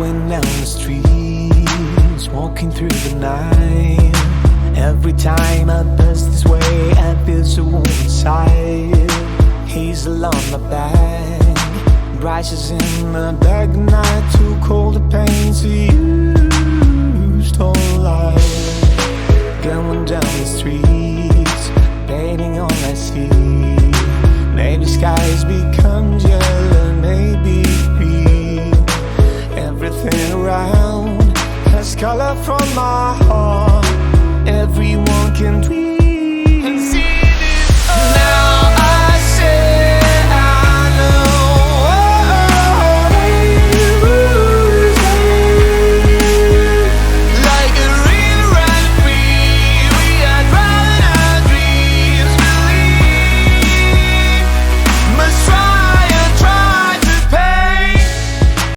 Going down the streets, walking through the night. Every time I pass this way, I feel so warm inside. He's along my back, rises in the dark night. Too cold the pain to use whole life. Going down the streets, painting all I see. Maybe skies become yellow, maybe green. Everything around has color from my heart. Everyone can dream.